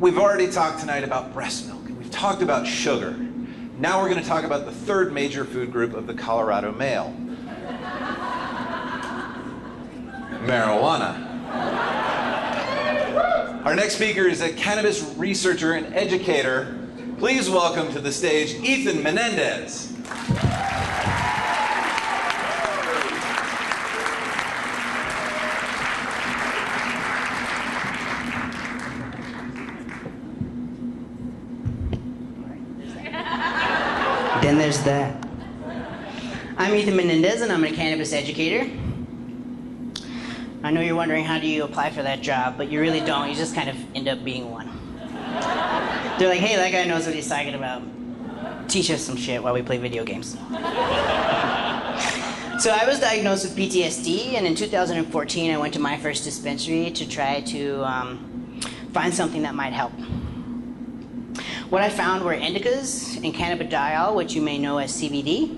We've already talked tonight about breast milk, and we've talked about sugar. Now we're going to talk about the third major food group of the Colorado male. Marijuana. Our next speaker is a cannabis researcher and educator. Please welcome to the stage Ethan Menendez. Then there's that. I'm Ethan Menendez, and I'm a cannabis educator. I know you're wondering, how do you apply for that job? But you really don't. You just kind of end up being one. They're like, hey, that guy knows what he's talking about. Teach us some shit while we play video games. So I was diagnosed with PTSD, and in 2014, I went to my first dispensary to try to find something that might help. What I found were indicas and cannabidiol, which you may know as CBD.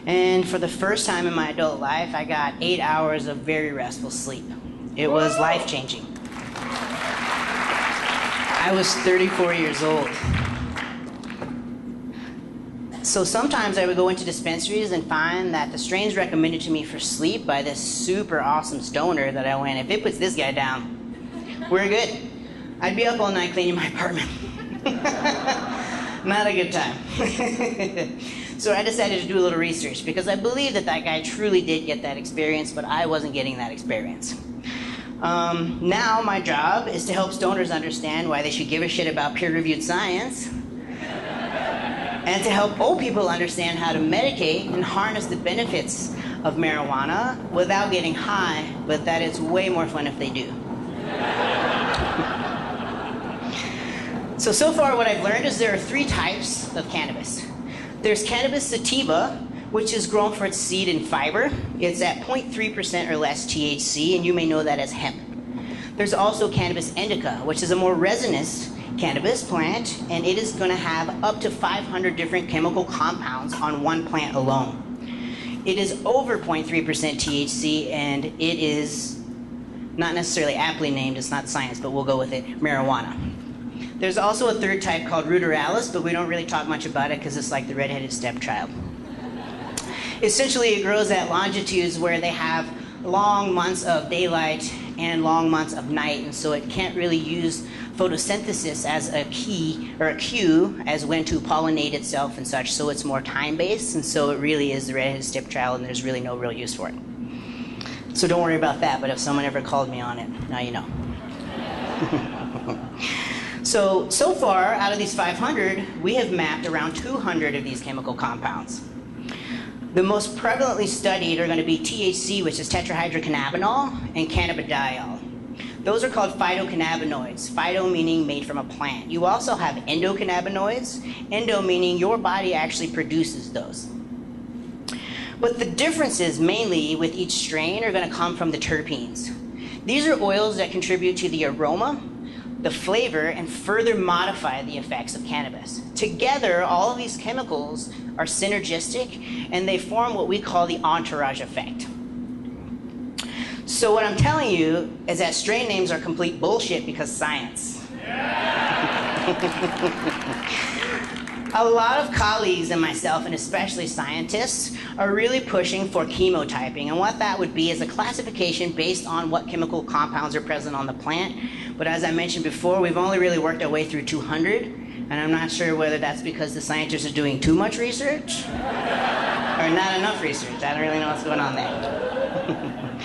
And for the first time in my adult life, I got 8 hours of very restful sleep. It was life-changing. I was 34 years old. So sometimes I would go into dispensaries and find that the strains recommended to me for sleep by this super awesome stoner that I went, if it puts this guy down, we're good. I'd be up all night cleaning my apartment. Not a good time. So I decided to do a little research because I believe that that guy truly did get that experience, but I wasn't getting that experience. Now my job is to help stoners understand why they should give a shit about peer-reviewed science, and to help old people understand how to medicate and harness the benefits of marijuana without getting high, but that it's way more fun if they do. So far what I've learned is there are 3 types of cannabis. There's cannabis sativa, which is grown for its seed and fiber. It's at 0.3% or less THC, and you may know that as hemp. There's also cannabis indica, which is a more resinous cannabis plant, and it is going to have up to 500 different chemical compounds on one plant alone. It is over 0.3% THC, and it is not necessarily aptly named, it's not science, but we'll go with it, marijuana. There's also a 3rd type called ruderalis, but we don't really talk much about it because it's like the redheaded stepchild. Essentially, it grows at longitudes where they have long months of daylight and long months of night, and so it can't really use photosynthesis as a key or a cue as when to pollinate itself and such, so it's more time-based, and so it really is the redheaded stepchild, and there's really no real use for it. So don't worry about that, but if someone ever called me on it, now you know. So far, out of these 500, we have mapped around 200 of these chemical compounds. The most prevalently studied are going to be THC, which is tetrahydrocannabinol, and cannabidiol. Those are called phytocannabinoids, phyto meaning made from a plant. You also have endocannabinoids, endo meaning your body actually produces those. But the differences mainly with each strain are going to come from the terpenes. These are oils that contribute to the aroma, the flavor, and further modify the effects of cannabis. Together, all of these chemicals are synergistic, and they form what we call the entourage effect. So what I'm telling you is that strain names are complete bullshit because science. A lot of colleagues and myself, and especially scientists, are really pushing for chemotyping, and what that would be is a classification based on what chemical compounds are present on the plant. But as I mentioned before, we've only really worked our way through 200, and I'm not sure whether that's because the scientists are doing too much research or not enough research. I don't really know what's going on there.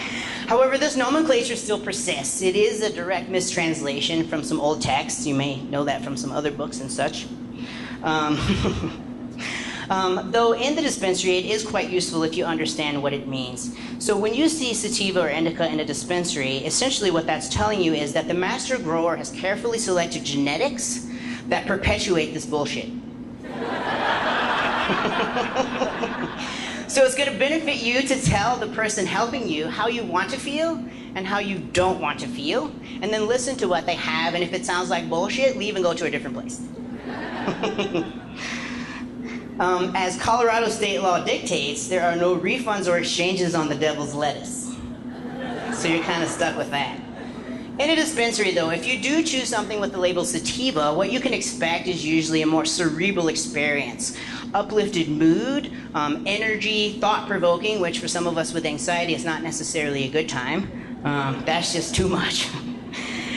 However, this nomenclature still persists. It is a direct mistranslation from some old texts. You may know that from some other books and such. Though in the dispensary, it is quite useful if you understand what it means. So when you see sativa or indica in a dispensary, essentially what that's telling you is that the master grower has carefully selected genetics that perpetuate this bullshit. So it's going to benefit you to tell the person helping you how you want to feel and how you don't want to feel, and then listen to what they have, and if it sounds like bullshit, leave and go to a different place. As Colorado state law dictates, there are no refunds or exchanges on the devil's lettuce. So you're kind of stuck with that. In a dispensary, though, if you do choose something with the label sativa, what you can expect is usually a more cerebral experience. Uplifted mood, energy, thought-provoking, which for some of us with anxiety is not necessarily a good time. That's just too much.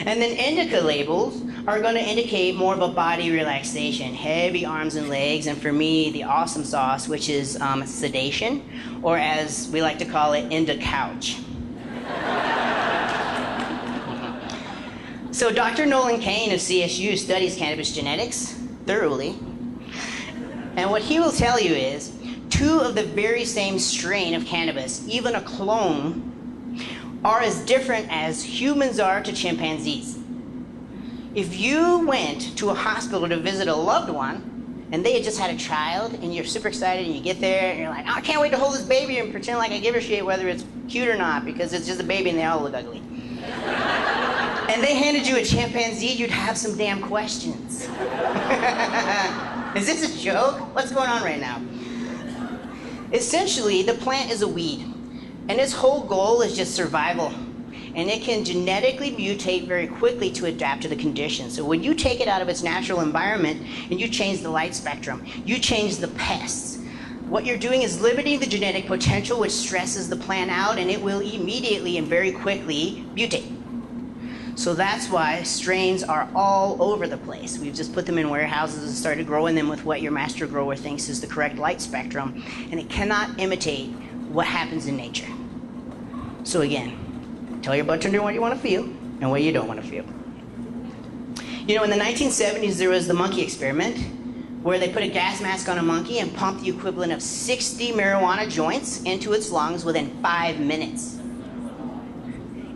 And then indica labels are going to indicate more of a body relaxation, heavy arms and legs, and for me, the awesome sauce, which is sedation, or as we like to call it, couch. So Dr. Nolan Kane of CSU studies cannabis genetics thoroughly, and what he will tell you is 2 of the very same strain of cannabis, even a clone, are as different as humans are to chimpanzees. If you went to a hospital to visit a loved one, and they had just had a child, and you're super excited, and you get there, and you're like, oh, I can't wait to hold this baby and pretend like I give a shit whether it's cute or not, because it's just a baby and they all look ugly. And they handed you a chimpanzee, you'd have some damn questions. Is this a joke? What's going on right now? Essentially, the plant is a weed, and its whole goal is just survival. And it can genetically mutate very quickly to adapt to the conditions. So when you take it out of its natural environment and you change the light spectrum, you change the pests, what you're doing is limiting the genetic potential, which stresses the plant out, and it will immediately and very quickly mutate. So that's why strains are all over the place. We've just put them in warehouses and started growing them with what your master grower thinks is the correct light spectrum, and it cannot imitate what happens in nature. So again, tell your bartender what you want to feel and what you don't want to feel. You know, in the 1970s, there was the monkey experiment where they put a gas mask on a monkey and pumped the equivalent of 60 marijuana joints into its lungs within 5 minutes.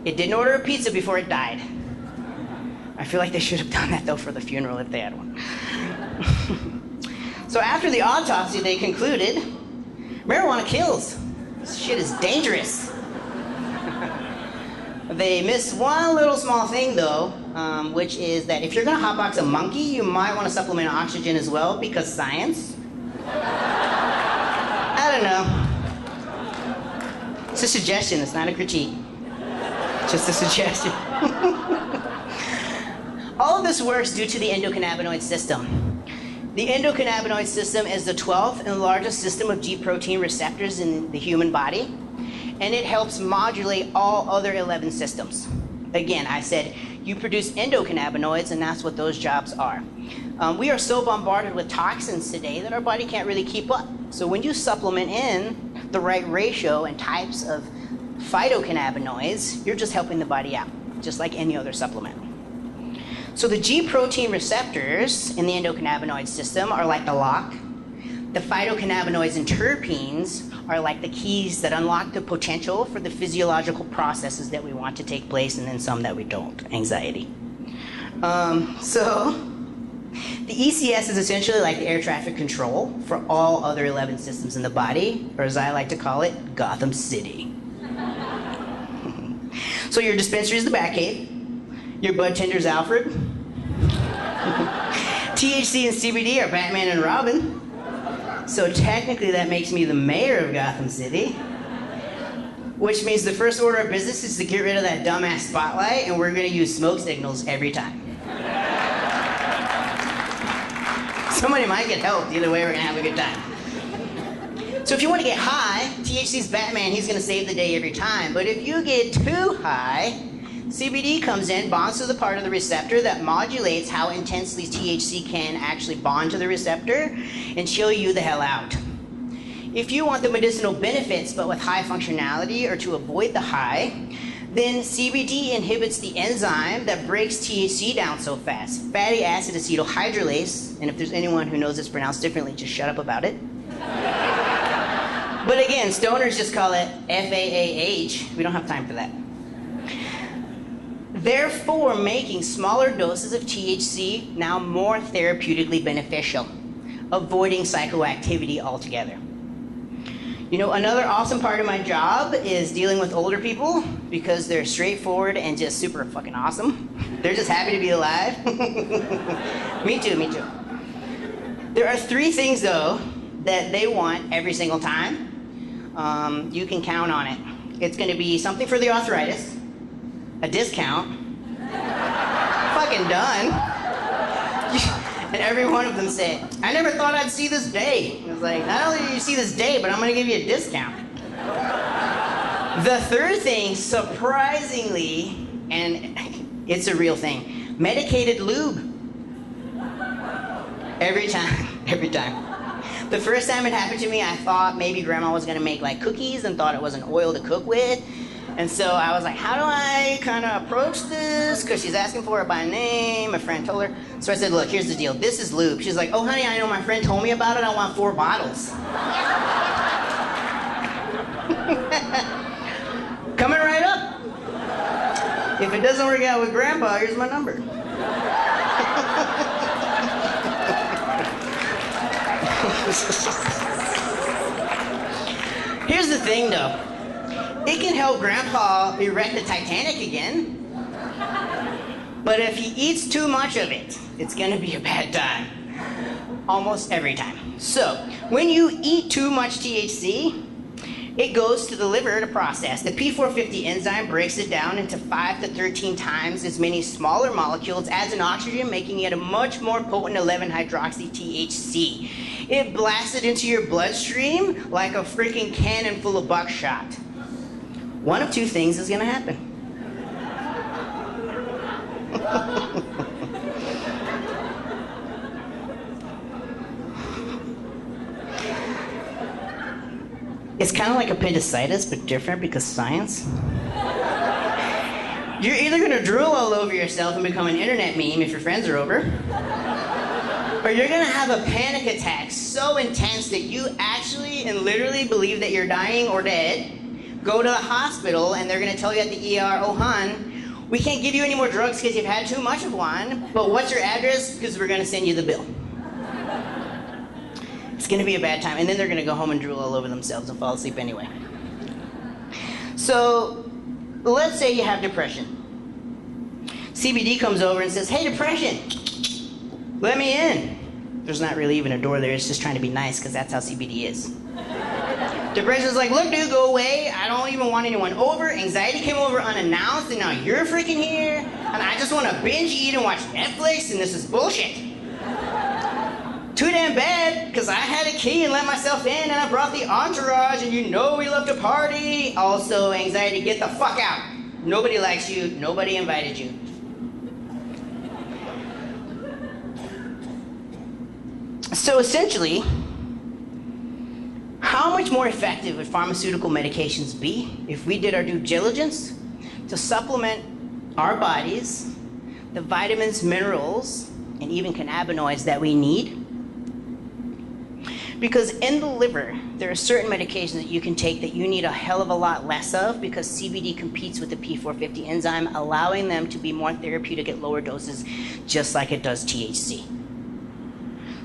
It didn't order a pizza before it died. I feel like they should have done that, though, for the funeral if they had one. So after the autopsy, they concluded, marijuana kills. This shit is dangerous. They missed one little small thing, though, which is that if you're going to hotbox a monkey, you might want to supplement oxygen as well, because science. I don't know. It's a suggestion, it's not a critique. Just a suggestion. All of this works due to the endocannabinoid system. The endocannabinoid system is the 12th and largest system of G protein receptors in the human body, and it helps modulate all other 11 systems. Again, I said you produce endocannabinoids, and that's what those jobs are. We are so bombarded with toxins today that our body can't really keep up. So when you supplement in the right ratio and types of phytocannabinoids, you're just helping the body out, just like any other supplement. So the G protein receptors in the endocannabinoid system are like the lock. The phytocannabinoids and terpenes are like the keys that unlock the potential for the physiological processes that we want to take place, and then some that we don't. Anxiety. So the ECS is essentially like the air traffic control for all other 11 systems in the body, or as I like to call it, Gotham City. So your dispensary is the Batcave. Your bud tender's Alfred. THC and CBD are Batman and Robin. So technically that makes me the mayor of Gotham City. Which means the first order of business is to get rid of that dumbass spotlight, and we're going to use smoke signals every time. Somebody might get helped. Either way, we're going to have a good time. So if you want to get high, THC's Batman, he's going to save the day every time. But if you get too high, CBD comes in, bonds to the part of the receptor that modulates how intensely THC can actually bond to the receptor and chill you the hell out. If you want the medicinal benefits but with high functionality or to avoid the high, then CBD inhibits the enzyme that breaks THC down so fast, fatty acid acetyl-hydrolase, and if there's anyone who knows it's pronounced differently, just shut up about it. But again, stoners just call it FAAH. We don't have time for that. Therefore, making smaller doses of THC now more therapeutically beneficial, avoiding psychoactivity altogether. You know, another awesome part of my job is dealing with older people because they're straightforward and just super fucking awesome. They're just happy to be alive. Me too, me too. There are 3 things, though, that they want every single time. You can count on it. It's going to be something for the arthritis, a discount, fucking done. And every one of them said, I never thought I'd see this day. I was like, not only do you see this day, but I'm gonna give you a discount. The third thing, surprisingly, and it's a real thing, medicated lube. Every time. The first time it happened to me, I thought maybe grandma was gonna make like cookies and thought it was an oil to cook with. And so I was like, how do I kind of approach this? Because she's asking for it by name. My friend told her. So I said, look, here's the deal. This is lube. She's like, oh, honey, I know my friend told me about it. I want 4 bottles. Coming right up. If it doesn't work out with grandpa, here's my number. Here's the thing, though. It can help Grandpa erect the Titanic again. But if he eats too much of it, it's gonna be a bad time. Almost every time. So, when you eat too much THC, it goes to the liver to process. The P450 enzyme breaks it down into 5 to 13 times as many smaller molecules, adds an oxygen, making it a much more potent 11-hydroxy-THC. It blasts it into your bloodstream like a freaking cannon full of buckshot. One of two things is gonna happen. It's kind of like appendicitis, but different because science. You're either gonna drool all over yourself and become an internet meme if your friends are over, or you're gonna have a panic attack so intense that you actually and literally believe that you're dying or dead. Go to the hospital and they're gonna tell you at the ER, oh hon, we can't give you any more drugs because you've had too much of one, but what's your address? Because we're gonna send you the bill. It's gonna be a bad time, and then they're gonna go home and drool all over themselves and fall asleep anyway. So, let's say you have depression. CBD comes over and says, hey, depression, let me in. There's not really even a door there, it's just trying to be nice because that's how CBD is. Depression's like, look, dude, go away. I don't even want anyone over. Anxiety came over unannounced, and now you're freaking here. And I just want to binge eat and watch Netflix, and this is bullshit. Too damn bad, because I had a key and let myself in, and I brought the entourage, and you know we love to party. Also, anxiety, get the fuck out. Nobody likes you. Nobody invited you. So essentially, how much more effective would pharmaceutical medications be if we did our due diligence to supplement our bodies, the vitamins, minerals, and even cannabinoids that we need? Because in the liver, there are certain medications that you can take that you need a hell of a lot less of because CBD competes with the P450 enzyme, allowing them to be more therapeutic at lower doses, just like it does THC.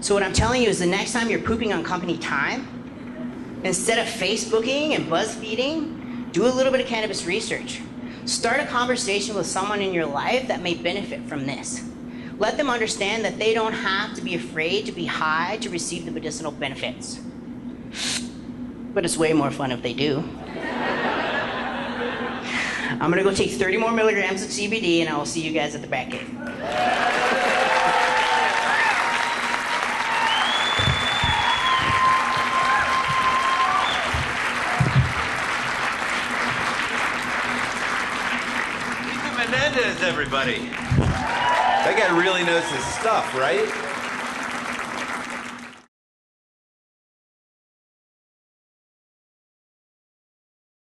So what I'm telling you is the next time you're pooping on company time, instead of Facebooking and BuzzFeeding, do a little bit of cannabis research. Start a conversation with someone in your life that may benefit from this. Let them understand that they don't have to be afraid to be high to receive the medicinal benefits. But it's way more fun if they do. I'm gonna go take 30 more milligrams of CBD and I will see you guys at the back gate. Everybody. That guy really knows his stuff, right?